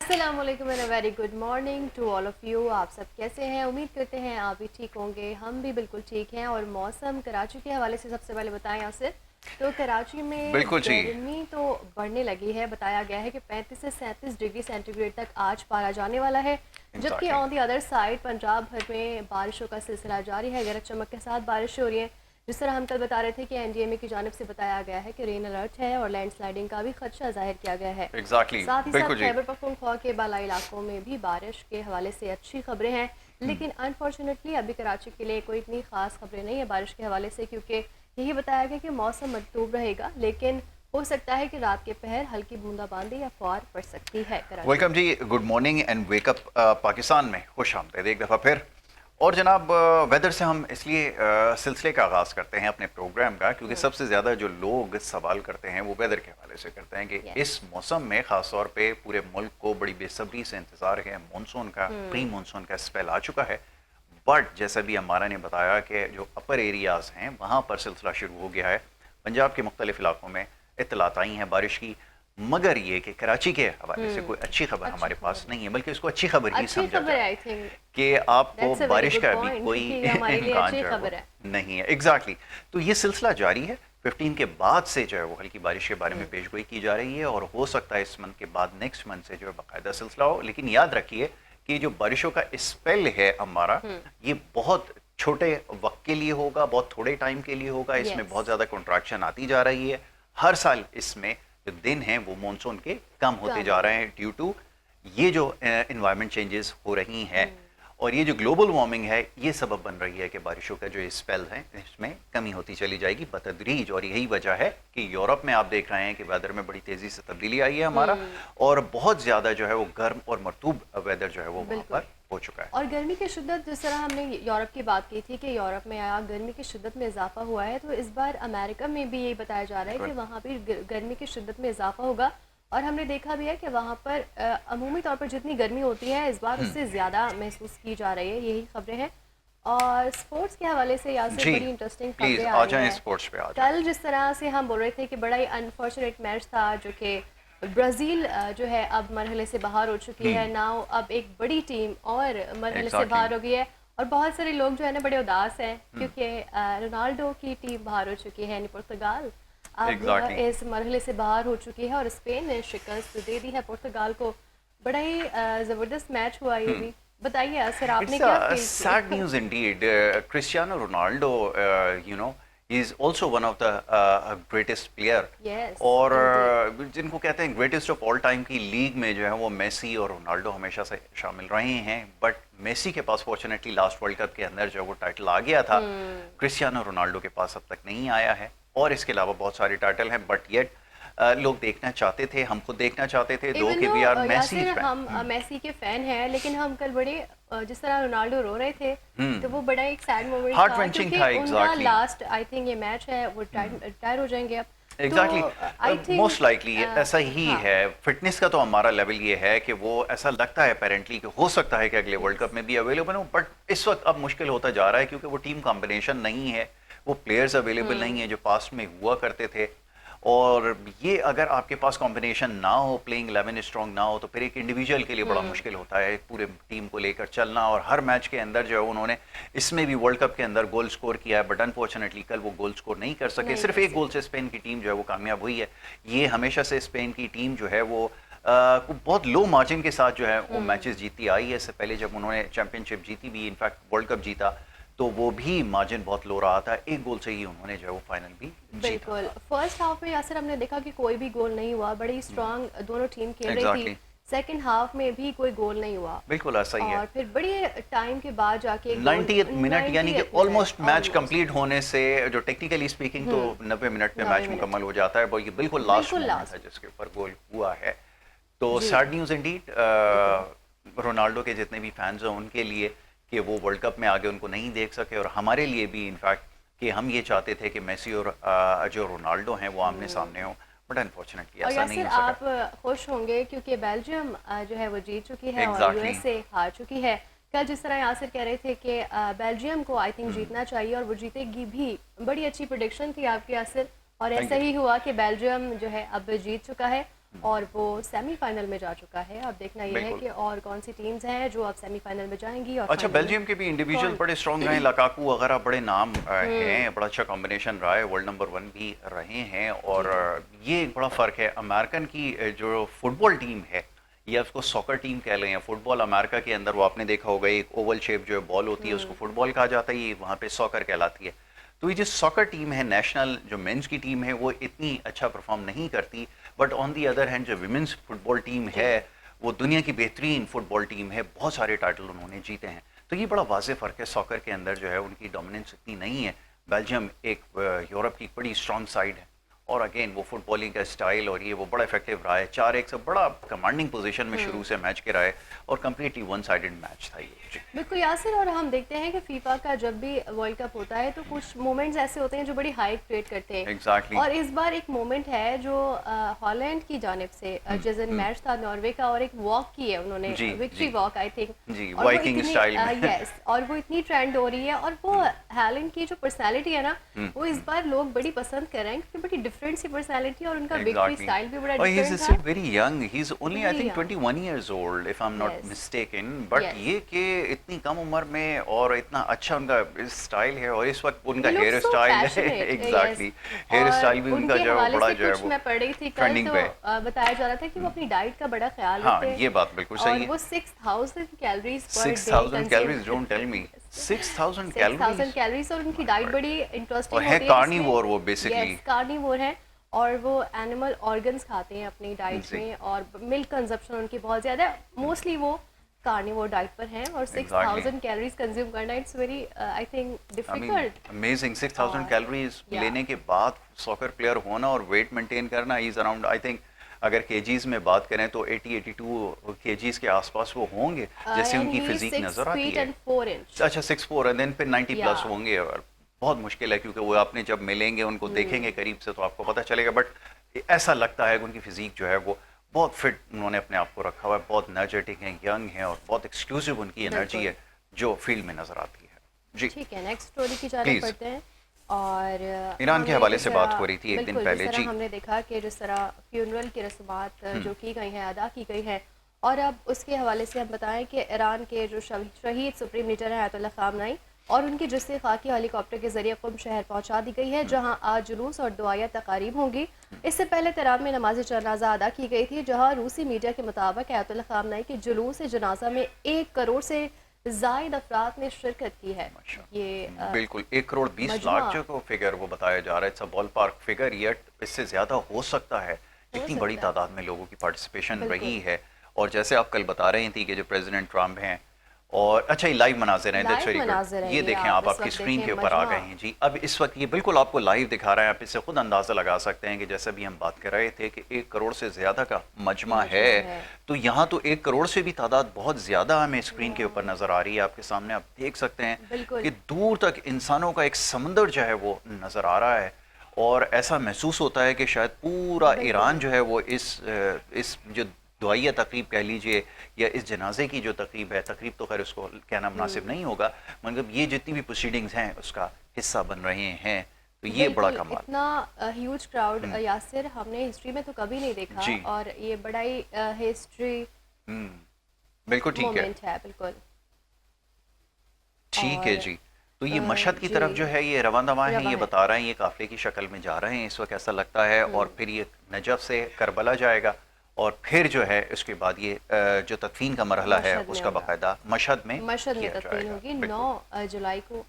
السلام علیکم and very good morning to all of you. آپ سب کیسے ہیں؟ امید کرتے ہیں آپ بھی ٹھیک ہوں گے. ہم بھی بالکل ٹھیک ہیں. اور موسم کراچی کے حوالے سے سب سے پہلے بتائیں یاسر. تو کراچی میں گرمی تو بڑھنے لگی ہے. بتایا گیا ہے کہ 35 سے 37 ڈگری سینٹی گریڈ تک آج پارا جانے والا ہے. جبکہ آن دی ادر سائڈ پنجاب بھر میں بارشوں کا سلسلہ جاری ہے. گرج چمک کے ساتھ بارشیں ہو رہی ہیں. جس طرح ہم کل بتا رہے تھے کہ این ڈی ایم اے کی جانب سے بتایا گیا ہے کہ رین الرٹ ہے اور لینڈ سلائڈنگ کا بھی خدشہ ظاہر کیا گیا ہے. ساتھ ہی ساتھ خیبر پختونخوا کے بالائی علاقوں میں بھی بارش کے حوالے سے اچھی خبریں ہیں. لیکن انفارچونیٹلی ابھی کراچی کے لیے کوئی اتنی خاص خبریں نہیں ہیں بارش کے حوالے سے, کیونکہ یہی بتایا گیا کہ موسم مرطوب رہے گا, لیکن ہو سکتا ہے کہ رات کے پہر ہلکی بوندا باندی یا فوار پڑ سکتی ہے. ویلکم جی, good morning and wake up Pakistan میں خوش آمدید ایک دفعہ پھر. اور جناب ویدر سے ہم اس لیے سلسلے کا آغاز کرتے ہیں اپنے پروگرام کا کیونکہ سب سے زیادہ جو لوگ سوال کرتے ہیں وہ ویدر کے حوالے سے کرتے ہیں کہ اس موسم میں خاص طور پہ پورے ملک کو بڑی بے صبری سے انتظار ہے مونسون کا. پری مونسون کا اسپیل آ چکا ہے, بٹ جیسا بھی ہمارا نے بتایا کہ جو اپر ایریاز ہیں وہاں پر سلسلہ شروع ہو گیا ہے. پنجاب کے مختلف علاقوں میں اطلاعات آئی ہیں بارش کی, مگر یہ کہ کراچی کے حوالے سے کوئی اچھی خبر ہمارے پاس نہیں ہے, بلکہ اس کو اچھی خبر ہی سمجھا جائے کہ آپ کو بارش کا بھی کوئی امکان جو ہے نہیں ہے. ایگزیکٹلی, تو یہ سلسلہ جاری ہے. 15 کے بعد سے جو ہے وہ ہلکی بارش کے بارے میں پیش گوئی کی جا رہی ہے اور ہو سکتا ہے اس منتھ کے بعد نیکسٹ منتھ سے جو ہے باقاعدہ سلسلہ ہو. لیکن یاد رکھیے کہ جو بارشوں کا اسپیل ہے ہمارا یہ بہت چھوٹے وقت کے لیے ہوگا, بہت تھوڑے ٹائم کے لیے ہوگا. اس میں بہت زیادہ کنٹریکشن آتی جا رہی ہے. ہر سال اس میں جو دن ہیں وہ مونسون کے کم ہوتے جا رہے ہیں ڈیو ٹو یہ جو انوائرمنٹ چینجز ہو رہی ہیں اور یہ جو گلوبل وارمنگ ہے یہ سبب بن رہی ہے کہ بارشوں کا جو اسپیل ہے اس میں کمی ہوتی چلی جائے گی بتدریج. اور یہی وجہ ہے کہ یورپ میں آپ دیکھ رہے ہیں کہ ویدر میں بڑی تیزی سے تبدیلی آئی ہے ہمارا اور بہت زیادہ جو ہے وہ گرم اور مرطوب ویدر جو ہے وہ وہاں پر ہو چکا ہے. اور گرمی کی شدت, جس طرح ہم نے یورپ کی بات کی تھی کہ یورپ میں آیا گرمی کی شدت میں اضافہ ہوا ہے, تو اس بار امریکہ میں بھی یہی بتایا جا رہا ہے کہ وہاں بھی گرمی کی شدت میں اضافہ ہوگا. اور ہم نے دیکھا بھی ہے کہ وہاں پر عمومی طور پر جتنی گرمی ہوتی ہے اس بار اس سے زیادہ محسوس کی جا رہی ہے. یہی خبریں ہیں. اور سپورٹس کے حوالے سے یاسر بڑی انٹرسٹنگ خبریں آ رہی ہیں. کل جس طرح سے ہم بول رہے تھے کہ بڑا ہی انفارچونیٹ میچ تھا جو کہ برازیل جو ہے اب مرحلے سے باہر ہو چکی ہے. ناؤ اب ایک بڑی ٹیم اور مرحلے سے باہر ہو گئی ہے اور بہت سارے لوگ جو ہے نا بڑے اداس ہیں کیونکہ رونالڈو کی ٹیم باہر ہو چکی ہے, یعنی پرتگال اب اس مرحلے سے باہر ہو چکی ہے اور اسپین نے شکست دے دی ہے پرتگال کو. بڑا ہی زبردست میچ ہوا یہ بھی. بتائیے سر آپ نے کیا فیل کیا؟ Sad news indeed. Cristiano Ronaldo you know he is also one of the greatest player اور جن کو کہتے ہیں گریٹسٹ آف آل ٹائم کی لیگ میں جو ہے وہ میسی اور رونالڈو ہمیشہ سے شامل رہے ہیں. بٹ میسی کے پاس فارچونیٹلی لاسٹ ورلڈ کپ کے اندر جو ہے وہ ٹائٹل آ گیا تھا. کرسٹیانو رونالڈو کے پاس اب تک نہیں آیا ہے اور اس کے علاوہ بہت سارے ٹائٹل ہیں, بٹ یٹ لوگ دیکھنا چاہتے تھے, ہم خود دیکھنا چاہتے تھے دو کہ وی آر میسی فین. ہم میسی کے فین ہیں لیکن ہم کل بڑے جس طرح رونالڈو رو رہے تھے تو وہ بڑا ایک سیڈ مومنٹ تھا کیونکہ ان کا لاسٹ آئی تھنک یہ میچ ہے, وہ ریٹائر ہو جائیں گے اب. ایگزیکٹلی, موسٹ لائکلی ایسا ہی ہے. فٹنس کا تو ہمارا لیول یہ ہے کہ وہ ایسا لگتا ہے اپیرنٹلی کہ ہو سکتا ہے کہ اگلے ورلڈ کپ میں بھی اویلیبل ہو, بٹ اس وقت اب مشکل ہوتا جا رہا ہے کیونکہ وہ ٹیم کمبینیشن نہیں ہے, وہ پلیئرز اویلیبل نہیں ہیں جو پاسٹ میں ہوا کرتے تھے. اور یہ اگر آپ کے پاس کمبینیشن نہ ہو, پلینگ 11 اسٹرانگ نہ ہو, تو پھر ایک انڈیویجول کے لیے بڑا مشکل ہوتا ہے پورے ٹیم کو لے کر چلنا. اور ہر میچ کے اندر جو ہے انہوں نے اس میں بھی ورلڈ کپ کے اندر گول سکور کیا ہے, بٹ انفارچونیٹلی کل وہ گول سکور نہیں کر سکے. صرف ایک گول سے اسپین کی ٹیم جو ہے وہ کامیاب ہوئی ہے. یہ ہمیشہ سے اسپین کی ٹیم جو ہے وہ بہت لو مارجن کے ساتھ جو ہے وہ میچز جیتی آئی ہے. اس سے پہلے جب انہوں نے چیمپئن شپ جیتی بھی, انفیکٹ ورلڈ کپ جیتا, تو وہ بھی مارجن بہت لو رہا تھا. ایک گول سے ہی انہوں نے جو ہے وہ فائنل بھی بالکل. فرسٹ ہاف میں یاسر ہم نے دیکھا کہ کوئی بھی گول نہیں ہوا, بڑی اسٹرانگ دونوں ٹیم کھیل رہی تھی. سیکنڈ ہاف میں بھی کوئی گول نہیں ہوا. بالکل ایسا ہی ہے. اور پھر بڑی ٹائم کے بعد جا کے 90th منٹ یعنی کہ آلموسٹ میچ کمپلیٹ ہونے سے جو ٹیکنیکلی اسپیکنگ تو 90 منٹ میں میچ مکمل ہو جاتا ہے, یہ بالکل لاسٹ مومنٹ ہے جس کے اوپر گول ہوا ہے. تو سیڈ نیوز انڈیڈ رونالڈو کے جتنے بھی فینز ہیں ان کے لیے کہ وہ ورلڈ کپ میں آگے ان کو نہیں دیکھ سکے, اور ہمارے لیے بھی انفیکٹ کہ ہم یہ چاہتے تھے کہ میسی اور جو رونالڈو ہیں وہ آمنے سامنے ہوں, بٹ انفارچونیٹلی ایسا نہیں ہو سکا. آپ خوش ہوں گے کیونکہ بیلجیم جو ہے وہ جیت چکی ہے اور یو ایس اے ہار چکی ہے. کل جس طرح یاسر کہہ رہے تھے کہ بیلجیم کو آئی تھنک جیتنا چاہیے اور وہ جیتے گی بھی, بڑی اچھی پریڈکشن تھی آپ کی یاسر, اور ایسا ہی ہوا کہ بیلجیم جو ہے اب جیت چکا ہے. اور وہ سیمی فائنل میں جا چکا ہے. اب دیکھنا یہ ہے بالکل. کہ اور کون سی ٹیمز ہیں جو اب سیمی فائنل میں جائیں گی. اور اچھا بیلجیم کے بھی انڈیویجول کون؟ بڑے اسٹرانگ رہے ہیں, لکاکو وغیرہ بڑے نام ہیں, بڑا اچھا کمبینیشن رہا ہے, ورلڈ نمبر 1 بھی رہے ہیں. اور یہ ایک بڑا فرق ہے امریکن کی جو فٹ بال ٹیم ہے, یا اس کو ساکر ٹیم کہہ لیں, یا فٹ بال امریکہ کے اندر وہ آپ نے دیکھا ہوگا ایک اوول شیپ جو بال ہوتی ہے اس کو فٹ بال کہا جاتا ہے, یہ وہاں پہ ساکر کہلاتی ہے. تو یہ جو ساکر ٹیم ہے نیشنل جو مینس کی ٹیم ہے وہ اتنی اچھا پرفارم نہیں کرتی, but on the other hand جو ویمنس فٹ بال ٹیم ہے وہ دنیا کی بہترین فٹ بال ٹیم ہے, بہت سارے ٹائٹل انہوں نے جیتے ہیں. تو یہ بڑا واضح فرق ہے, ساکر کے اندر جو ہے ان کی ڈومیننس اتنی نہیں ہے. بیلجیم ایک یورپ کی بڑی اسٹرانگ سائڈ ہے, اور اگین وہ فٹ بالنگ کا اسٹائل اور یہ وہ بڑا افیکٹو رہا ہے. 4-1 سے بڑا کمانڈنگ پوزیشن میں شروع سے میچ کرا ہے, اور کمپلیٹلی ون سائیڈڈ میچ تھا یہ. جی بالکل یاسر, اور ہم دیکھتے ہیں کہ فیفا کا جب بھی ورلڈ کپ ہوتا ہے تو کچھ مومنٹس ایسے ہوتے ہیں جو بڑی ہائپ کریٹ کرتے ہیں. ایگزیکٹلی. اور اس بار ایک مومنٹ ہے جو ہالینڈ کی جانب سے جس دن میچ تھا ناروے کا, اور ایک واک کی ہے انہوں نے, وکٹری واک آئی تھنک, جی اور وہ وائکنگ اسٹائل میں. یس, اور وہ اتنی ٹرینڈ ہو رہی ہے, اور وہ ہالینڈ کی جو پرسنالٹی ہے نا وہ اس بار لوگ بڑی پسند کر رہے ہیں کیونکہ بڑی ڈفرینٹ سی پرسنالٹی, اور ان کا وکٹری اسٹائل بھی بڑا He is ڈفرینٹ still تھا. very young. He's only I Very think young. 21 years old if I'm not Yes. mistaken. But Yes. یہ کہ اتنی کم عمر میں اور اتنا اچھا ان کا اسٹائل ہے, اور اس وقت ان کا He hair looks so style ہے. passionate, exactly yes. ہیئر اور اسٹائل بھی ان کا جو ہے بڑا جو ہے کچھ وہ میں پڑھ رہی تھی کل, ٹرینڈنگ تو پہ. بتایا جا رہا تھا کہ وہ اپنی ڈائٹ کا بڑا خیال ہاں رکھتے ہیں, یہ بات بالکل صحیح ہے. اور وہ 6000 calories per day 6000 calories, don't tell me. 6000 calories. 6000 calories, اور ان کی ڈائٹ بڑی انٹرسٹنگ اور ہوتی ہے ہے. کارنیور وہ بیسکلی. یس, کارنیور ہیں, اور وہ اینیمل آرگنز کھاتے ہیں اپنی ڈائٹ میں, اور ملک کنزپشن ان کی بہت زیادہ ہے. موسٹلی وہ کارنیور ڈائٹ پر ہیں, اور 6000 کیلوریز کنزیوم کرنا it's very I think difficult. Amazing. 6000 calories لینے کے بعد ساکر پلیئر ہونا اور ویٹ مینٹین کرنا از اراؤنڈ آئی تھنک اگر کیجیز میں بات کریں تو 80-82 کیجیز کے آس پاس وہ ہوں گے جیسے ان کی فزیک نظر آتی ہے. اچھا 6'4" اینڈ دین پھر 90 پلس ہوں گے. اور بہت مشکل ہے کیونکہ وہ آپ نے جب ملیں گے ان کو دیکھیں گے قریب سے تو آپ کو پتہ چلے گا, بٹ ایسا لگتا ہے کہ ان کی فزیک جو ہے وہ بہت فٹ انہوں نے اپنے آپ کو رکھا ہوا ہے, بہت انرجیٹک ہیں, ینگ ہیں, اور بہت ایکسکلوسیو ان کی انرجی ہے جو فیلڈ میں نظر آتی ہے. جی ٹھیک ہے, نیکسٹ اسٹوری کی جانب پڑھتے ہیں. اور ایران کے حوالے سے بات ہو رہی تھی ایک دن پہلے. جی ہم نے دیکھا کہ جس طرح فیونرل کی رسومات جو کی گئی ہیں ادا کی گئی ہیں, اور اب اس کے حوالے سے ہم بتائیں کہ ایران کے جو شہید سپریم لیڈر ہیں آیت اللہ خامنئی, اور ان کی جثے خاکی ہیلی کاپٹر کے ذریعے قم شہر پہنچا دی گئی ہے, جہاں آج جلوس اور دعائیہ تقاریب ہوں گی. اس سے پہلے تہران میں نماز جنازہ ادا کی گئی تھی, جہاں روسی میڈیا کے مطابق آیت اللہ خامنئی کے جلوس جنازہ میں 1 کروڑ سے زائد افراد نے شرکت کی ہے. یہ بالکل 1 کروڑ 20 لاکھ جو کو فگر وہ بتایا جا رہا ہے, it's a ballpark figure, yet اس سے زیادہ ہو سکتا ہے. اتنی بڑی تعداد میں لوگوں کی پارٹیسپیشن رہی ہے. اور جیسے آپ کل بتا رہی تھی کہ جو پریزیڈنٹ ٹرمپ ہیں, اور اچھا یہ لائیو مناظر ہیں, یہ دیکھیں آپ کی اسکرین کے اوپر آ گئے ہیں. جی اب اس وقت یہ بالکل آپ کو لائیو دکھا رہے ہیں, آپ اس سے خود اندازہ لگا سکتے ہیں کہ جیسا بھی ہم بات کر رہے تھے کہ 1 کروڑ سے زیادہ کا مجمع ہے, تو یہاں تو 1 کروڑ سے بھی تعداد بہت زیادہ ہمیں اسکرین کے اوپر نظر آ رہی ہے. آپ کے سامنے آپ دیکھ سکتے ہیں کہ دور تک انسانوں کا ایک سمندر جو ہے وہ نظر آ رہا ہے, اور ایسا محسوس ہوتا ہے کہ شاید پورا ایران جو ہے وہ اس جو دعائیہ تقریب کہہ لیجئے یا اس جنازے کی جو تقریب ہے, تقریب تو خیر اس کو کہنا مناسب نہیں ہوگا, مطلب یہ جتنی بھی پروسیڈنگز ہیں اس کا حصہ بن رہے ہیں. تو یہ بڑا کمال, اتنا ہیوج کراؤڈ یاسر ہم نے ہسٹری میں تو کبھی نہیں دیکھا, اور یہ بڑا ہی ہسٹری بالکل ٹھیک ہے. بالکل ٹھیک ہے جی. تو یہ مشہد کی طرف جو ہے یہ رواں دواں ہیں, یہ بتا رہے ہیں یہ قافلے کی شکل میں جا رہے ہیں اس وقت ایسا لگتا ہے, اور پھر یہ نجف سے کربلا جائے گا, اور پھر جو ہے اس کے بعد یہ جو تدفین کا مرحلہ ہے اس کا باقاعدہ مشہد میں تدفین ہوگی. 9 جولائی کو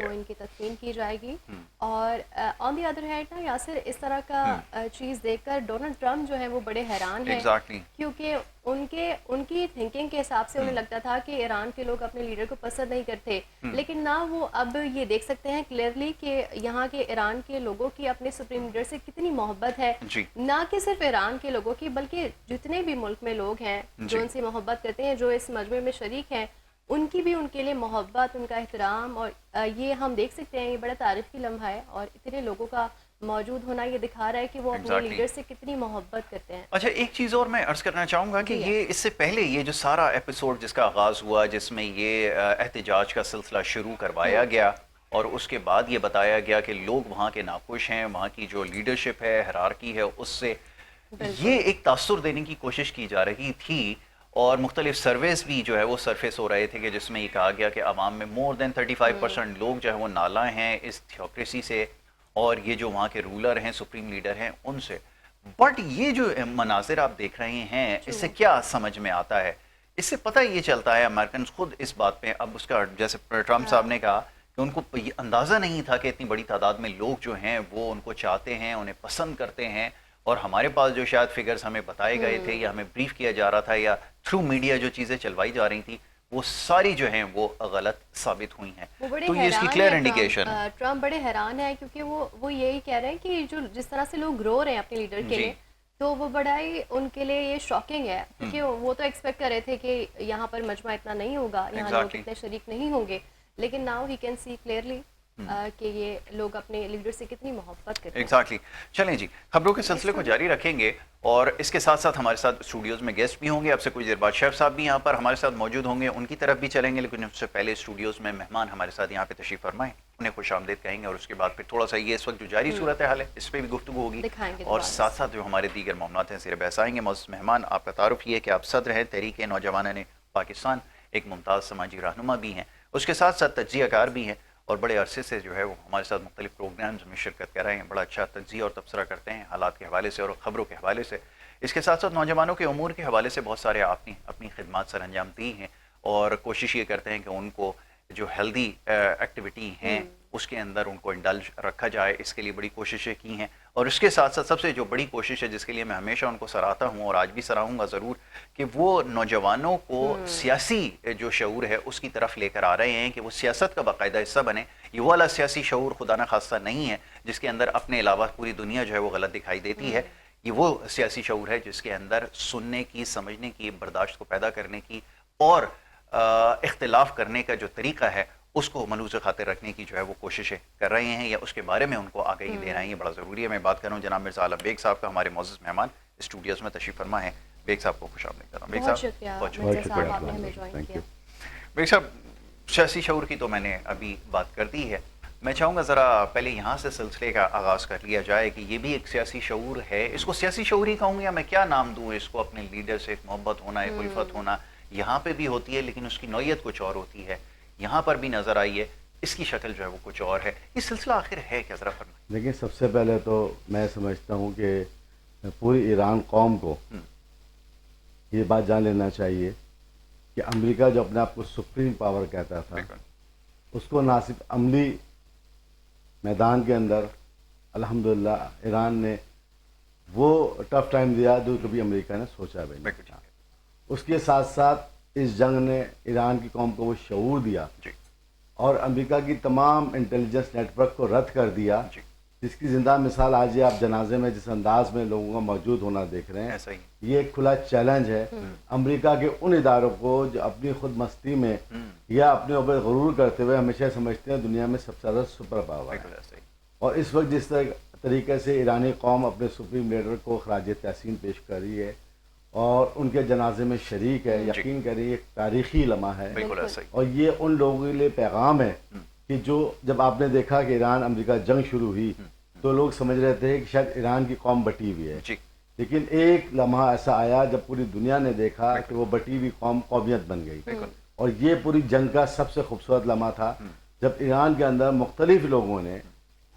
ان کی تدفین کی جائے گی. اور آن دی ادر ہینڈ نا یاسر, اس طرح کا چیز دیکھ کر ڈونلڈ ٹرمپ جو ہے وہ بڑے حیران ہیں, کیونکہ ان کی تھنکنگ کے حساب سے انہیں لگتا تھا کہ ایران کے لوگ اپنے لیڈر کو پسند نہیں کرتے, لیکن نہ وہ اب یہ دیکھ سکتے ہیں کلیئرلی کہ یہاں کے ایران کے لوگوں کی اپنے سپریم لیڈر سے کتنی محبت ہے. نہ کہ صرف ایران کے لوگوں کی, بلکہ جتنے بھی ملک میں لوگ ہیں جو ان سے محبت کرتے ہیں, جو اس مجمع میں شریک ہیں, ان کی بھی ان کے لیے محبت, ان کا احترام. اور یہ ہم دیکھ سکتے ہیں, یہ بڑا تعریفی لمحہ ہے, اور اتنے لوگوں کا موجود ہونا یہ دکھا رہا ہے کہ وہ اپنے لیڈر سے کتنی محبت کرتے ہیں. اچھا ایک چیز اور میں عرض کرنا چاہوں گا کہ یہ اس سے پہلے یہ جو سارا ایپیسوڈ جس کا آغاز ہوا, جس میں یہ احتجاج کا سلسلہ شروع کروایا گیا, اور اس کے بعد یہ بتایا گیا کہ لوگ وہاں کے ناخوش ہیں, وہاں کی جو لیڈرشپ ہے, ہیرارکی ہے, اس سے یہ ایک تاثر دینے کی کوشش کی جا رہی تھی اور مختلف سرویز بھی جو ہے وہ سرفیس ہو رہے تھے کہ جس میں یہ کہا گیا کہ عوام میں مور دین 35% لوگ جو ہے وہ نالاں ہیں اس تھیوکریسی سے اور یہ جو وہاں کے رولر ہیں سپریم لیڈر ہیں ان سے. بٹ یہ جو مناظر آپ دیکھ رہے ہیں اس سے کیا سمجھ میں آتا ہے؟ اس سے پتہ یہ چلتا ہے امریکنز خود اس بات پہ اب اس کا جیسے ٹرمپ صاحب نے کہا کہ ان کو اندازہ نہیں تھا کہ اتنی بڑی تعداد میں لوگ جو ہیں وہ ان کو چاہتے ہیں انہیں پسند کرتے ہیں اور ہمارے پاس جو شاید فگرز ہمیں بتائے گئے تھے یا ہمیں بریف کیا جا رہا تھا یا تھرو میڈیا جو چیزیں چلوائی جا رہی تھی وہ ساری جو ہیں وہ غلط ثابت ہوئی ہیں. تو یہ اس کی کلیئر انڈیکیشن ہے. ٹرمپ بڑے حیران ہے کیونکہ وہ یہی کہہ رہے ہیں کہ جو جس طرح سے لوگ رو رہے ہیں اپنے لیڈر کے لیے تو وہ بڑا ہی ان کے لیے یہ شاکنگ ہے کیونکہ وہ تو ایکسپیکٹ کر رہے تھے کہ یہاں پر مجمع اتنا نہیں ہوگا, یہاں لوگ اتنے شریک نہیں ہوں گے, لیکن now he can see clearly کہ یہ لوگ اپنے لیڈر سے کتنی محبت کرتے ہیں. ایگزیکٹلی. چلیں جی خبروں کے سلسلے کو جاری رکھیں گے اور اس کے ساتھ ساتھ ہمارے ساتھ اسٹوڈیوز میں گیسٹ بھی ہوں گے. اب سے کچھ دیر بعد شیف صاحب بھی یہاں پر ہمارے ساتھ موجود ہوں گے, ان کی طرف بھی چلیں گے, لیکن اس سے پہلے اسٹوڈیوز میں مہمان ہمارے ساتھ یہاں پہ تشریف فرمائیں انہیں خوش آمدید کہیں گے اور اس کے بعد پھر تھوڑا سا یہ اس وقت جو جاری صورتحال ہے اس پہ بھی گفتگو ہوگی اور ساتھ ساتھ جو ہمارے دیگر معاملات ہیں زیر بحث آئیں گے. معزز مہمان آپ کا تعارف یہ ہے کہ آپ صدر ہیں تحریک نوجوانان پاکستان, ایک ممتاز سماجی رہنما بھی ہیں, اس کے ساتھ ساتھ تجزیہ کار بھی ہیں اور بڑے عرصے سے جو ہے وہ ہمارے ساتھ مختلف پروگرامز میں شرکت کر رہے ہیں. بڑا اچھا تجزیہ اور تبصرہ کرتے ہیں حالات کے حوالے سے اور خبروں کے حوالے سے. اس کے ساتھ ساتھ نوجوانوں کے امور کے حوالے سے بہت سارے اپنی خدمات سر انجام دی ہیں اور کوشش یہ کرتے ہیں کہ ان کو جو ہیلدی ایکٹیویٹی ہیں اس کے اندر ان کو انڈلج رکھا جائے, اس کے لیے بڑی کوششیں کی ہیں. اور اس کے ساتھ ساتھ سب سے جو بڑی کوشش ہے جس کے لیے میں ہمیشہ ان کو سراہتا ہوں اور آج بھی سراہوں گا ضرور کہ وہ نوجوانوں کو سیاسی جو شعور ہے اس کی طرف لے کر آ رہے ہیں کہ وہ سیاست کا باقاعدہ حصہ بنے. یہ وہ والا سیاسی شعور خدا نخواستہ نہیں ہے جس کے اندر اپنے علاوہ پوری دنیا جو ہے وہ غلط دکھائی دیتی ہے. یہ وہ سیاسی شعور ہے جس کے اندر سننے کی, سمجھنے کی, برداشت کو پیدا کرنے کی اور اختلاف کرنے کا جو طریقہ ہے اس کو ملوث خاطر رکھنے کی جو ہے وہ کوششیں کر رہے ہیں یا اس کے بارے میں ان کو آگاہی دے رہے ہیں. یہ بڑا ضروری ہے. میں بات کروں جناب مرزا عالم بیگ صاحب کا, ہمارے معزز مہمان اسٹوڈیوز میں تشریف فرما ہیں. بیگ صاحب کو خوش آمدید کرتا ہوں. بیگ صاحب سیاسی شعور کی تو میں نے ابھی بات کر دی ہے, میں چاہوں گا ذرا پہلے یہاں سے سلسلے کا آغاز کر لیا جائے کہ یہ بھی ایک سیاسی شعور ہے. اس کو سیاسی شعور ہی کہوں گا یا میں کیا نام دوں اس کو؟ اپنے لیڈر سے ایک محبت ہونا, ایک الفت ہونا یہاں پہ بھی ہوتی ہے لیکن اس کی نوعیت کچھ اور ہوتی ہے. یہاں پر بھی نظر آئی ہے, اس کی شکل جو ہے وہ کچھ اور ہے. یہ سلسلہ آخر ہے کیا؟ ذرا فرمائیں. دیکھیں سب سے پہلے تو میں سمجھتا ہوں کہ پوری ایران قوم کو یہ بات جان لینا چاہیے کہ امریکہ جو اپنے آپ کو سپریم پاور کہتا تھا اس کو نہ صرف عملی میدان کے اندر الحمدللہ ایران نے وہ ٹف ٹائم دیا جو کبھی امریکہ نے سوچا بھی نہیں تھا. اس کے ساتھ ساتھ اس جنگ نے ایران کی قوم کو وہ شعور دیا اور امریکہ کی تمام انٹیلیجنس نیٹ ورک کو رد کر دیا جس کی زندہ مثال آج یہ آپ جنازے میں جس انداز میں لوگوں کا موجود ہونا دیکھ رہے ہیں. یہ ایک کھلا چیلنج ہے امریکہ کے ان اداروں کو جو اپنی خود مستی میں یا اپنے اوپر غرور کرتے ہوئے ہمیشہ سمجھتے ہیں دنیا میں سب سے زیادہ سپر پاور ہے. اور اس وقت جس طریقے سے ایرانی قوم اپنے سپریم لیڈر کو خراج تحسین پیش کر رہی ہے اور ان کے جنازے میں شریک ہے, یقین کریں ایک تاریخی لمحہ ہے. اور یہ ان لوگوں کے لیے پیغام ہے کہ جو جب آپ نے دیکھا کہ ایران امریکہ جنگ شروع ہوئی تو لوگ سمجھ رہے تھے کہ شاید ایران کی قوم بٹی ہوئی ہے, لیکن ایک لمحہ ایسا آیا جب پوری دنیا نے دیکھا کہ وہ بٹی ہوئی قوم قومیت بن گئی. اور یہ پوری جنگ کا سب سے خوبصورت لمحہ تھا جب ایران کے اندر مختلف لوگوں نے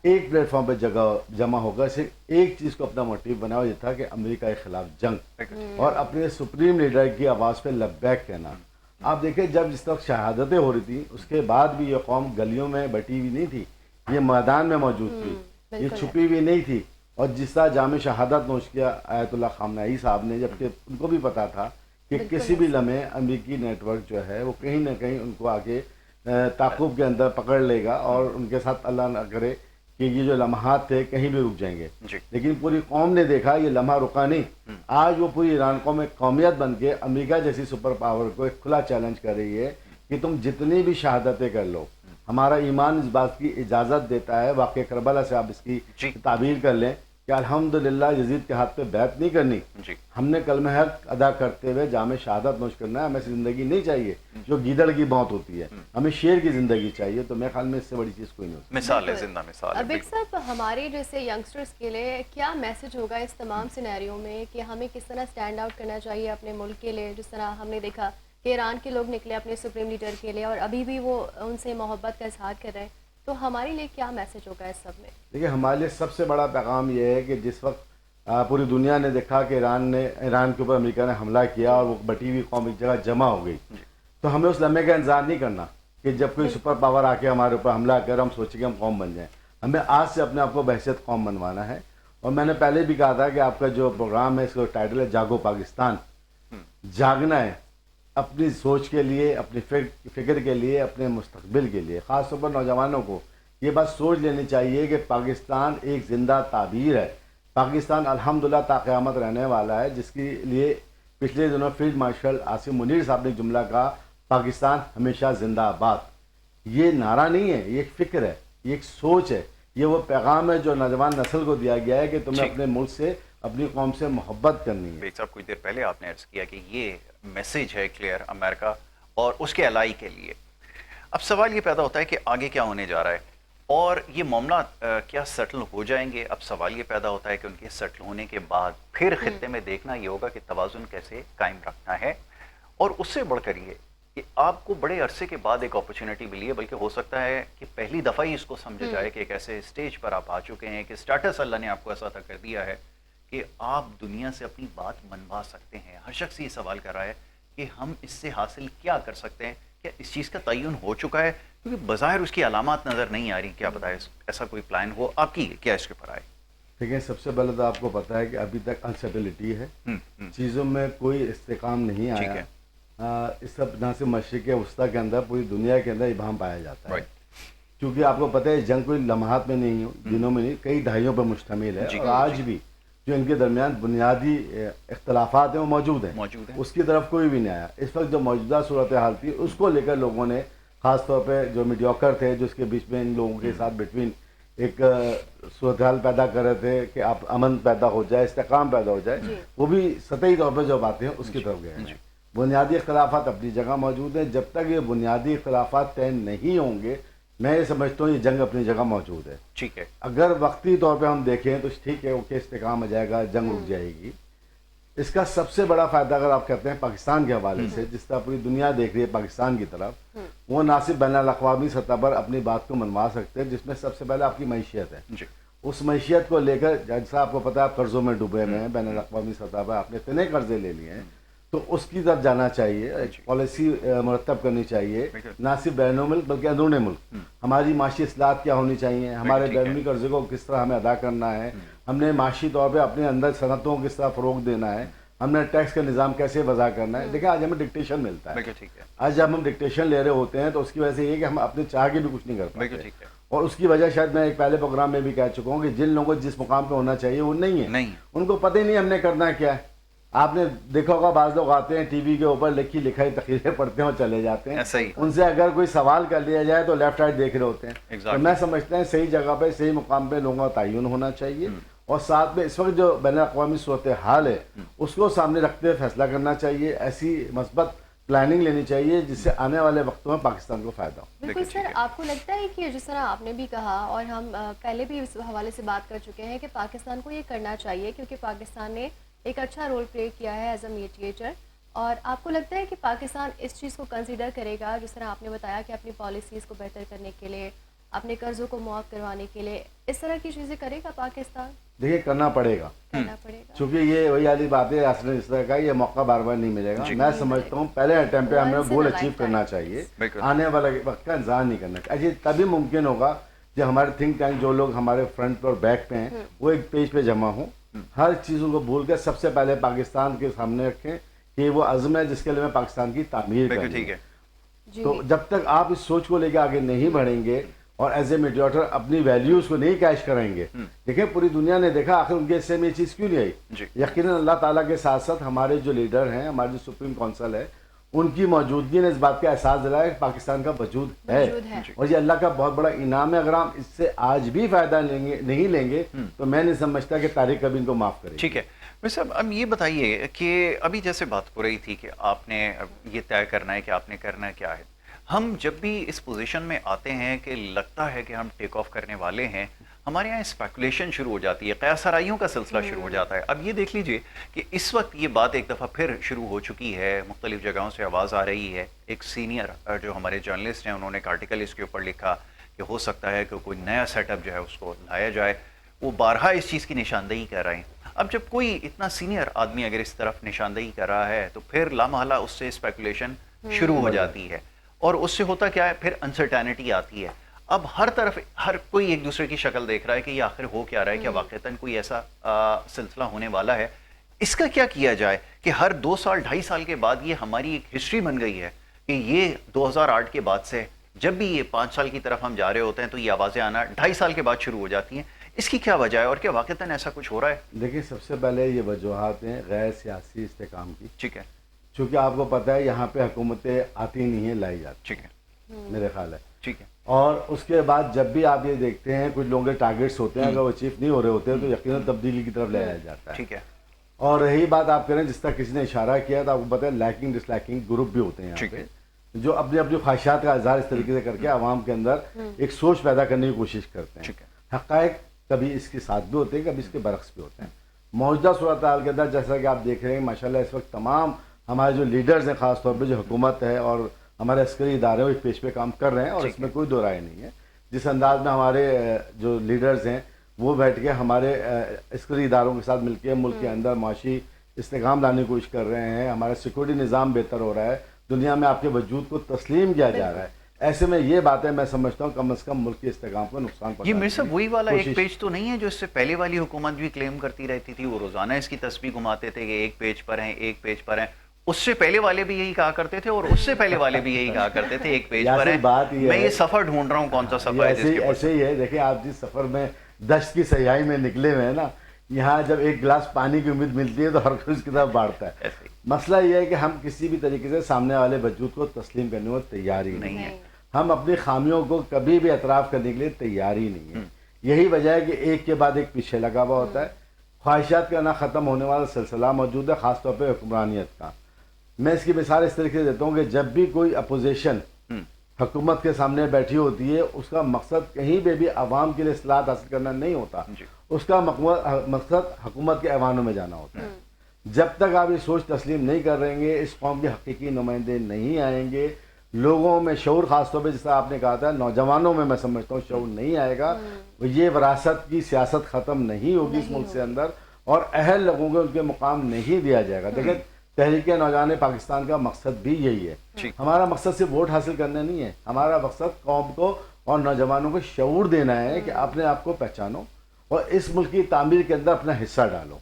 ایک پلیٹ فارم پہ جگہ جمع ہو کر صرف ایک چیز کو اپنا موٹیو بنایا, یہ تھا کہ امریکہ کے خلاف جنگ اور اپنے سپریم لیڈر کی آواز پہ لبیک کہنا. آپ دیکھیں جب جس وقت شہادتیں ہو رہی تھیں اس کے بعد بھی یہ قوم گلیوں میں بٹی ہوئی نہیں تھی, یہ میدان میں موجود تھی, یہ چھپی ہوئی نہیں تھی. اور جس طرح جام شہادت نوش کیا آیت اللہ خامنہئی صاحب نے, جبکہ ان کو بھی پتا تھا کہ کسی بھی لمحے امریکی نیٹ ورک جو ہے وہ کہیں نہ کہیں ان کو آگے تعاقب کے اندر پکڑ لے گا اور ان کے ساتھ اللہ نہ کرے کہ یہ جو لمحات تھے کہیں بھی رک جائیں گے. لیکن پوری قوم نے دیکھا یہ لمحہ رکا نہیں. آج وہ پوری ایران قوم ایک قومیت بن کے امریکہ جیسی سپر پاور کو ایک کھلا چیلنج کر رہی ہے کہ تم جتنی بھی شہادتیں کر لو, ہمارا ایمان اس بات کی اجازت دیتا ہے, واقعہ کربلا سے آپ اس کی تعبیر کر لیں کہ الحمدللہ یزید کے ہاتھ پہ بیعت نہیں کرنی, جی ہم نے کلمہ حق ادا کرتے ہوئے جامع شہادت نوش کرنا ہے. ہمیں ایسی زندگی نہیں چاہیے جو گیدڑ کی موت ہوتی ہے, ہمیں شیر کی زندگی چاہیے. تو میرے خیال میں اس سے بڑی چیز کوئی نہیں ہوتی. مثال ہے, زندہ مثال ہے. ابیک صاحب, ہمارے جیسے ینگسٹرز کے لیے کیا میسج ہوگا اس تمام سینیریو میں کہ ہمیں کس طرح سٹینڈ آؤٹ کرنا چاہیے اپنے ملک کے لیے؟ جس طرح ہم نے دیکھا کہ ایران کے لوگ نکلے اپنے سپریم لیڈر کے لیے اور ابھی بھی وہ ان سے محبت کا اظہار کر رہے ہیں, تو ہمارے لیے کیا میسج ہوگا اس سب میں؟ دیکھیے, ہمارے لیے سب سے بڑا پیغام یہ ہے کہ جس وقت پوری دنیا نے دیکھا کہ ایران کے اوپر امریکہ نے حملہ کیا اور وہ بٹی ہوئی قوم ایک جگہ جمع ہو گئی, تو ہمیں اس لمحے کا انتظار نہیں کرنا کہ جب کوئی سپر پاور آ کے ہمارے اوپر حملہ کر ہم سوچیں کہ ہم قوم بن جائیں. ہمیں آج سے اپنے آپ کو بحیثیت قوم بنوانا ہے. اور میں نے پہلے بھی کہا تھا کہ آپ کا جو پروگرام ہے اس کا ٹائٹل ہے جاگو پاکستان. جاگنا ہے اپنی سوچ کے لیے, اپنی فکر کے لیے, اپنے مستقبل کے لیے. خاص طور پر نوجوانوں کو یہ بات سوچ لینی چاہیے کہ پاکستان ایک زندہ تعبیر ہے. پاکستان الحمدللہ تا قیامت رہنے والا ہے, جس کے لیے پچھلے دنوں فیلڈ مارشل عاصم منیر صاحب نے جملہ کہا, پاکستان ہمیشہ زندہ آباد. یہ نعرہ نہیں ہے, یہ ایک فکر ہے, یہ ایک سوچ ہے, یہ وہ پیغام ہے جو نوجوان نسل کو دیا گیا ہے کہ تمہیں اپنے ملک سے, اپنی قوم سے محبت کرنی ہے. بیگ صاحب, کچھ دیر پہلے آپ نے عرض کیا کہ یہ میسیج ہے کلیئر امریکہ اور اس کے الائی کے لیے. اب سوال یہ پیدا ہوتا ہے کہ آگے کیا ہونے جا رہا ہے اور یہ معاملات کیا سیٹل ہو جائیں گے؟ اب سوال یہ پیدا ہوتا ہے کہ ان کے سیٹل ہونے کے بعد پھر خطے میں دیکھنا یہ ہوگا کہ توازن کیسے قائم رکھنا ہے. اور اس سے بڑھ کر یہ کہ آپ کو بڑے عرصے کے بعد ایک اپرچونٹی ملی ہے, بلکہ ہو سکتا ہے کہ پہلی دفعہ ہی اس کو سمجھا جائے کہ ایک ایسے اسٹیج پر آپ آ چکے ہیں کہ اسٹیٹس اللہ نے آپ کو ایسا عطا کر دیا ہے کہ آپ دنیا سے اپنی بات منوا سکتے ہیں. ہر شخص یہ سوال کر رہا ہے کہ ہم اس سے حاصل کیا کر سکتے ہیں؟ کیا اس چیز کا تعین ہو چکا ہے؟ کیونکہ بظاہر اس کی علامات نظر نہیں آ رہی. کیا پتہ ہے ایسا کوئی پلان ہو آپ کی کیا اس کے اوپر آئے؟ دیکھیں, سب سے پہلے تو آپ کو پتہ ہے کہ ابھی تک انسٹیبلٹی ہے, چیزوں میں کوئی استحکام نہیں آیا. اس سب نہ سے مشرق وسطیٰ کے اندر, پوری دنیا کے اندر ابہام پایا جاتا ہے. کیونکہ آپ کو پتہ ہے جنگ کوئی لمحات میں نہیں ہو, دنوں میں نہیں, کئی دہائیوں پر مشتمل ہے. اور آج بھی جو ان کے درمیان بنیادی اختلافات ہیں وہ موجود ہیں, اس کی طرف کوئی بھی نہیں آیا. اس وقت جو موجودہ صورتحال تھی اس کو لے کر لوگوں نے, خاص طور پہ جو میڈیوکر تھے, جو اس کے بیچ میں ان لوگوں کے ساتھ بٹوین ایک صورتحال پیدا کر رہے تھے کہ آپ امن پیدا ہو جائے, استحکام پیدا ہو جائے, وہ بھی سطحی طور پہ جو باتیں ہیں اس کی طرف گئے ہیں. بنیادی اختلافات اپنی جگہ موجود ہیں. جب تک یہ بنیادی اختلافات طے نہیں ہوں گے, میں یہ سمجھتا ہوں یہ جنگ اپنی جگہ موجود ہے. ٹھیک ہے, اگر وقتی طور پہ ہم دیکھیں تو ٹھیک ہے, اوکے, استحکام ہو جائے گا, جنگ رک جائے گی. اس کا سب سے بڑا فائدہ اگر آپ کہتے ہیں پاکستان کے حوالے سے, جس طرح پوری دنیا دیکھ رہی ہے پاکستان کی طرف, وہ نہ صرف بین الاقوامی سطح پر اپنی بات کو منوا سکتے ہیں, جس میں سب سے پہلے آپ کی معیشت ہے. اس معیشت کو لے کر, جیسا آپ کو پتہ ہے آپ قرضوں میں ڈوبے ہوئے ہیں بین الاقوامی سطح پر, آپ نے اتنے قرضے لے لیے ہیں, تو اس کی طرف جانا چاہیے, پالیسی مرتب کرنی چاہیے, نہ صرف بیرون ملک بلکہ اندرون ملک. ہماری معاشی اصلاحات کیا ہونی چاہیے, ہمارے بیرونی قرضے کو کس طرح ہمیں ادا کرنا ہے, ہم نے معاشی طور پہ اپنے اندر صنعتوں کو کس طرح فروغ دینا ہے, ہم نے ٹیکس کا نظام کیسے وضع کرنا ہے. دیکھیں, آج ہمیں ڈکٹیشن ملتا ہے. آج جب ہم ڈکٹیشن لے رہے ہوتے ہیں تو اس کی وجہ سے یہ کہ ہم اپنے چاہ کے بھی کچھ نہیں کر پاتے. اور اس کی وجہ شاید میں ایک پہلے پروگرام میں بھی کہہ چکا ہوں کہ جن لوگوں کو جس مقام پہ ہونا چاہیے وہ نہیں ہے, ان کو پتہ ہی نہیں ہم نے کرنا کیا ہے. آپ نے دیکھا ہوگا بعض لوگ آتے ہیں ٹی وی کے اوپر لکھی لکھائی تقریریں پڑھتے ہیں اور چلے جاتے ہیں. ان سے اگر کوئی سوال کر لیا جائے تو لیفٹ رائٹ دیکھ رہے ہوتے ہیں. تو میں سمجھتا ہوں صحیح جگہ پہ صحیح مقام پہ لوگوں کا تعین ہونا چاہیے, اور ساتھ میں اس وقت جو بین الاقوامی صورتحال ہے اس کو سامنے رکھتے ہوئے فیصلہ کرنا چاہیے. ایسی مثبت پلاننگ لینی چاہیے جس سے آنے والے وقتوں میں پاکستان کو فائدہ ہو. بالکل سر, آپ کو لگتا ہے کہ جس طرح آپ نے بھی کہا اور ہم پہلے بھی اس حوالے سے بات کر چکے ہیں کہ پاکستان کو یہ کرنا چاہیے کیونکہ پاکستان نے ایک اچھا رول پلے کیا ہے ایز اے میڈیٹر, اور آپ کو لگتا ہے کہ پاکستان اس چیز کو کنسیڈر کرے گا, جس طرح آپ نے بتایا کہ اپنی پالیسیز کو بہتر کرنے کے لیے, اپنے قرضوں کو معاف کروانے کے لیے, اس طرح کی چیزیں کرے گا پاکستان؟ دیکھیے, کرنا پڑے گا, چونکہ یہ وہی والی بات ہے, اصل اس طرح کا یہ موقع بار بار نہیں ملے گا. میں سمجھتا ہوں پہلے اٹیمپٹ پہ ہمیں گول اچیو کرنا چاہیے, آنے والے وقت کا انتظار نہیں کرنا چاہیے. تبھی ممکن ہوگا جب ہمارے تھنک ٹینک جو لوگ ہمارے فرنٹ اور بیک پہ ہیں وہ ایک پیج پہ جمع ہوں, ہر چیزوں کو بھول کے سب سے پہلے پاکستان کے سامنے رکھیں کہ وہ عزم ہے جس کے لیے میں پاکستان کی تعمیر کرنی ہے. تو جب تک آپ اس سوچ کو لے کے آگے نہیں بڑھیں گے اور ایز اے میڈیٹر اپنی ویلیوز کو نہیں کیش کریں گے, دیکھیں پوری دنیا نے دیکھا آخر ان کے حصے میں یہ چیز کیوں نہیں آئی. یقیناً اللہ تعالیٰ کے ساتھ ساتھ ہمارے جو لیڈر ہیں, ہمارے جو سپریم کونسل ہے, ان کی موجودگی نے اس بات کا احساس دلایا کہ پاکستان کا وجود ہے اور یہ اللہ کا بہت بڑا انعام ہے. اگر ہم اس سے آج بھی فائدہ نہیں لیں گے تو میں نہیں سمجھتا کہ تاریخ کبھی ان کو معاف کرے. ٹھیک ہے ویسے اب یہ بتائیے کہ ابھی جیسے بات ہو رہی تھی کہ آپ نے یہ طے کرنا ہے کہ آپ نے کرنا کیا ہے. ہم جب بھی اس پوزیشن میں آتے ہیں کہ لگتا ہے کہ ہم ٹیک آف کرنے والے ہیں, ہمارے یہاں اسپیکولیشن شروع ہو جاتی ہے, قیاس آرائیوں کا سلسلہ شروع ہو جاتا ہے. اب یہ دیکھ لیجئے کہ اس وقت یہ بات ایک دفعہ پھر شروع ہو چکی ہے, مختلف جگہوں سے آواز آ رہی ہے. ایک سینئر جو ہمارے جرنلسٹ ہیں انہوں نے ایک آرٹیکل اس کے اوپر لکھا کہ ہو سکتا ہے کہ کوئی نیا سیٹ اپ جو ہے اس کو لایا جائے. وہ بارہا اس چیز کی نشاندہی کر رہے ہیں. اب جب کوئی اتنا سینئر آدمی اگر اس طرف نشاندہی کر رہا ہے تو پھر لامحالہ اس سے اسپیکولیشن شروع ہو جاتی ہے, اور اس سے ہوتا کیا ہے, پھر انسرٹینٹی آتی ہے. اب ہر طرف ہر کوئی ایک دوسرے کی شکل دیکھ رہا ہے کہ یہ آخر ہو کیا رہا ہے, کیا واقعتاً کوئی ایسا سلسلہ ہونے والا ہے. اس کا کیا کیا جائے کہ ہر 2 سال 2.5 سال کے بعد یہ ہماری ایک ہسٹری بن گئی ہے کہ یہ 2008 کے بعد سے جب بھی یہ 5 سال کی طرف ہم جا رہے ہوتے ہیں تو یہ آوازیں آنا 2.5 سال کے بعد شروع ہو جاتی ہیں. اس کی کیا وجہ ہے اور کیا واقعتاً ایسا کچھ ہو رہا ہے؟ دیکھیں سب سے پہلے یہ وجوہات ہیں غیر سیاسی استحکام کی. ٹھیک ہے, چونکہ آپ کو پتہ ہے یہاں پہ حکومتیں آتی نہیں ہیں, لائی جاتی. ٹھیک ہے, میرے خیال ہے. ٹھیک ہے. اور اس کے بعد جب بھی آپ یہ دیکھتے ہیں کچھ لوگوں کے ٹارگیٹس ہوتے ہیں, اگر وہ اچیو نہیں ہو رہے ہوتے ہیں تو یقیناً تبدیلی کی طرف لے جایا جاتا ہے. ٹھیک ہے. اور رہی بات آپ کریں جس طرح کسی نے اشارہ کیا تو آپ کو پتہ ہے لائکنگ ڈس لائکنگ گروپ بھی ہوتے ہیں یہاں پہ جو اپنی اپنی خواہشات کا اظہار اس طریقے سے کر کے عوام کے اندر ایک سوچ پیدا کرنے کی کوشش کرتے ہیں. حقائق کبھی اس کے ساتھ بھی ہوتے ہیں, کبھی اس کے برعکس بھی ہوتے ہیں. موجودہ صورتحال کے اندر جیسا کہ آپ دیکھ رہے ہیں ماشاءاللہ اس وقت تمام ہمارے جو لیڈرز ہیں, خاص طور پہ جو حکومت ہے اور ہمارے عسکری ادارے وہ ایک پیش پہ کام کر رہے ہیں, اور اس میں کوئی دو رائے نہیں ہے. جس انداز میں ہمارے جو لیڈرز ہیں وہ بیٹھ کے ہمارے عسکری اداروں کے ساتھ مل کے ملک کے اندر معاشی استحکام لانے کی کوشش کر رہے ہیں, ہمارا سیکورٹی نظام بہتر ہو رہا ہے, دنیا میں آپ کے وجود کو تسلیم کیا جا رہا ہے. ایسے میں یہ باتیں میں سمجھتا ہوں کم از کم ملک کے استحکام کو نقصان پہنچانے. یہ میرے سے وہی والا ایک پیج تو نہیں ہے جو اس سے پہلے والی حکومت بھی کلیم کرتی رہتی تھی, وہ روزانہ اس کی تسبیح گھماتے تھے کہ ایک پیج پر ہیں ایک پیج پر ہیں. اس سے پہلے والے بھی یہی کہا کرتے تھے اور اس سے پہلے والے بھی یہی کہا کرتے تھے ایک پیج پر ہیں. میں یہ سفر ڈھونڈ رہا ہوں کون سا سفر ہے جس کے ایسے ہی ہے. دیکھیں آپ جس سفر میں دشت کی سیاحی میں نکلے ہوئے ہیں نا, یہاں جب ایک گلاس پانی کی امید ملتی ہے تو ہر کوئی اس کی طرف بڑھتا ہے. مسئلہ یہ ہے کہ ہم کسی بھی طریقے سے سامنے والے وجود کو تسلیم کرنے میں تیار ہی نہیں ہے. ہم اپنی خامیوں کو کبھی بھی اعتراف کرنے کے لیے تیار ہی نہیں ہے. یہی وجہ ہے کہ ایک کے بعد ایک پیچھے لگا ہوا ہوتا ہے. خواہشات کا نہ ختم ہونے والا سلسلہ موجود ہے, خاص طور پہ حکمرانیت کا. میں اس کی مثال اس طریقے سے دیتا ہوں کہ جب بھی کوئی اپوزیشن حکومت کے سامنے بیٹھی ہوتی ہے اس کا مقصد کہیں پہ بھی عوام کے لیے اصلاحات حاصل کرنا نہیں ہوتا, اس کا مقصد حکومت کے ایوانوں میں جانا ہوتا ہے. جب تک آپ یہ سوچ تسلیم نہیں کر رہیں گے, اس قوم کے حقیقی نمائندے نہیں آئیں گے, لوگوں میں شعور, خاص طور پہ جس طرح آپ نے کہا تھا نوجوانوں میں سمجھتا ہوں شعور نہیں آئے گا, یہ وراثت کی سیاست ختم نہیں ہوگی اس ملک سے اندر, اور اہل لوگوں کو ان کے مقام نہیں دیا جائے گا. دیکھیں تحریک نوجوان پاکستان کا مقصد بھی یہی ہے. ہمارا مقصد صرف ووٹ حاصل کرنا نہیں ہے, ہمارا مقصد قوم کو اور نوجوانوں کو شعور دینا ہے کہ اپنے آپ کو پہچانو اور اس ملک کی تعمیر کے اندر اپنا حصہ ڈالو,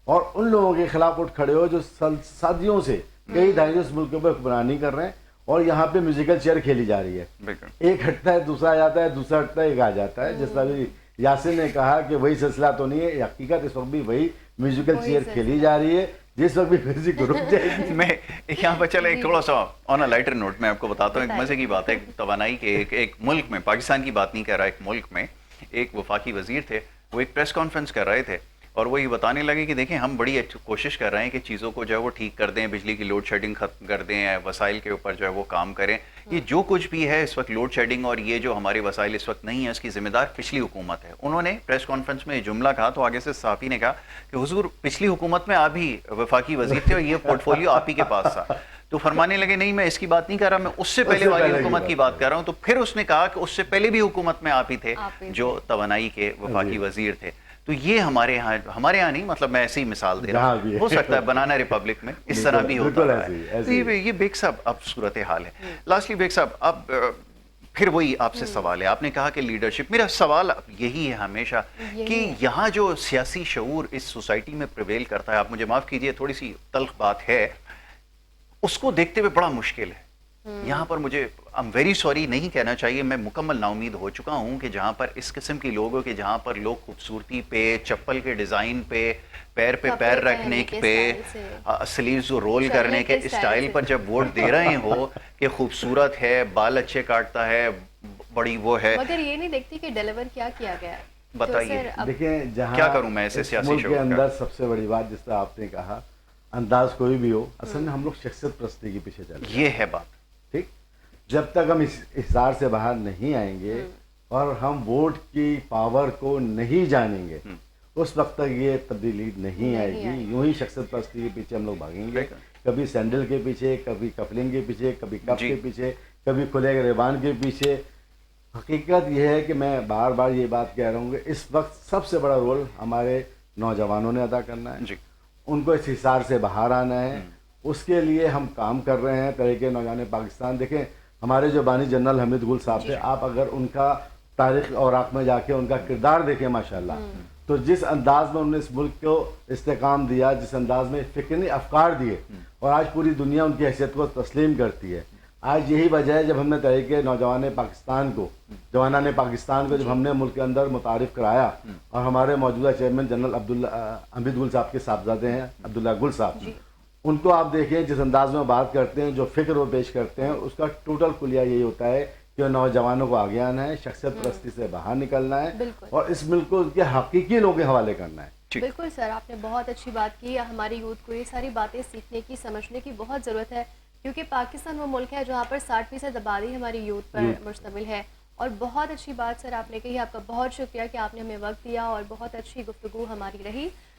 اور ان لوگوں کے خلاف اٹھ کھڑے ہو جو صدیوں سے کئی دہائیوں اس ملک پر حکمرانی کر رہے ہیں, اور یہاں پہ میوزیکل چیئر کھیلی جا رہی ہے. ایک ہٹتا ہے دوسرا آ جاتا ہے, دوسرا ہٹتا ہے ایک آ جاتا ہے. جس طرح بھی یاسر نے کہا کہ وہی سلسلہ تو نہیں ہے, حقیقت اس وقت بھی وہی میوزیکل چیئر کھیلی جا رہی ہے جس وقت بھی پھر کو رک جائے گی. میں یہاں پہ چلے تھوڑا سا آن اے لائٹر نوٹ میں آپ کو بتاتا ہوں. ایک مزے کی بات ہے توانائی کے ایک ملک میں, پاکستان کی بات نہیں کر رہا, ایک ملک میں ایک وفاقی وزیر تھے, وہ ایک پریس کانفرنس کر رہے تھے اور وہ یہ بتانے لگے کہ دیکھیں ہم بڑی کوشش کر رہے ہیں کہ چیزوں کو جو ہے وہ ٹھیک کر دیں, بجلی کی لوڈ شیڈنگ ختم کر دیں, وسائل کے اوپر جو ہے وہ کام کریں. یہ جو کچھ بھی ہے اس وقت لوڈ شیڈنگ اور یہ جو ہمارے وسائل اس وقت نہیں ہے, اس کی ذمہ دار پچھلی حکومت ہے. انہوں نے پریس کانفرنس میں یہ جملہ کہا تو آگے سے صحافی نے کہا کہ حضور پچھلی حکومت میں آپ ہی وفاقی وزیر تھے اور یہ پورٹ فولیو آپ ہی کے پاس تھا. تو فرمانے لگے نہیں میں اس کی بات نہیں کر رہا, میں اس سے پہلے والی حکومت کی بات کر رہا ہوں. تو پھر اس نے کہا کہ اس سے پہلے بھی حکومت میں آپ ہی تھے جو توانائی کے وفاقی وزیر تھے. تو یہ ہمارے یہاں نہیں, مطلب میں ایسی مثال دے رہا ہوں, ہو سکتا ہے بنانا ریپبلک میں اس طرح بھی ہوتا ہے. یہ بیگ صاحب اب صورتحال ہے. لاسٹلی بیگ صاحب اب پھر وہی آپ سے سوال ہے, آپ نے کہا کہ لیڈرشپ, میرا سوال یہی ہے ہمیشہ کہ یہاں جو سیاسی شعور اس سوسائٹی میں پریویل کرتا ہے, آپ مجھے معاف کیجئے تھوڑی سی تلخ بات ہے, اس کو دیکھتے ہوئے بڑا مشکل ہے یہاں پر مجھے I'm very sorry نہیں کہنا چاہیے، میں مکمل نا امید ہو چکا ہوں کہ جہاں پر اس قسم کی لوگوں کے جہاں پر لوگ خوبصورتی پہ، چپل کے ڈیزائن پہ، پیر پہ پیر رکھنے پہ، سلیوز کو رول کرنے کے اسٹائل پر جب ووٹ دے رہے ہو کہ خوبصورت ہے، بال اچھے کاٹتا ہے، بڑی وہ ہے، مگر یہ نہیں دیکھتی کہ ڈیلیور کیا کیا گیا ہے. بتائیے دیکھیں جہاں کیا کروں میں ایسے اس سیاسی ملک شعور کے کا؟ اندر سب سے بڑی بات جس طرح آپ نے کہا انداز کوئی بھی ہو، اصل میں ہم لوگ شخصیت پرستی کے پیچھے چل رہے ہیں. یہ ہے بات. ٹھیک، جب تک ہم اس احسار سے باہر نہیں آئیں گے اور ہم ووٹ کی پاور کو نہیں جانیں گے اس وقت تک یہ تبدیلی نہیں آئے گی. یوں ہی شخصیت پرستی کے پیچھے ہم لوگ بھاگیں گے، کبھی سینڈل کے پیچھے، کبھی کپلنگ کے پیچھے، کبھی کپ کے پیچھے، کبھی کھلے گریبان کے پیچھے. حقیقت یہ ہے کہ میں بار بار یہ بات کہہ رہا ہوں کہ اس وقت سب سے بڑا رول ہمارے نوجوانوں نے ادا کرنا ہے. ان کو اس حصار سے باہر آنا ہے. اس کے لیے ہم کام کر رہے ہیں. تحریک نوجوان پاکستان، دیکھیں ہمارے جو بانی جنرل حمید گل صاحب تھے، آپ اگر ان کا تاریخ اوراق میں جا کے ان کا کردار دیکھیں ماشاءاللہ، تو جس انداز میں انہوں نے اس ملک کو استحکام دیا، جس انداز میں فکری افکار دیے، اور آج پوری دنیا ان کی حیثیت کو تسلیم کرتی ہے. آج یہی وجہ ہے جب ہم نے تحریک نوجوان پاکستان کو، جوانان پاکستان کو جب ہم نے ملک کے اندر متعارف کرایا، اور ہمارے موجودہ چیئرمین جنرل حمید گل صاحب کے صاحبزادے ہیں عبداللہ گل صاحب، ان کو آپ دیکھیں جس انداز میں بات کرتے ہیں، جو فکر وہ پیش کرتے ہیں، اس کا ٹوٹل کلیہ یہی ہوتا ہے کہ نوجوانوں کو آگے آنا ہے، شخصیت پرستی سے باہر نکلنا ہے، اور اس ملک کو ان کے حقیقی لوگوں کے حوالے کرنا ہے. بالکل سر، آپ نے بہت اچھی بات کی. ہماری یوتھ کو یہ ساری باتیں سیکھنے کی، سمجھنے کی بہت ضرورت ہے، کیونکہ پاکستان وہ ملک ہے جہاں پر 60% آبادی ہماری یوتھ پر مشتمل ہے. اور بہت اچھی بات سر آپ نے کہی. آپ کا بہت شکریہ کہ آپ نے ہمیں وقت دیا اور بہت اچھی گفتگو ہماری رہی.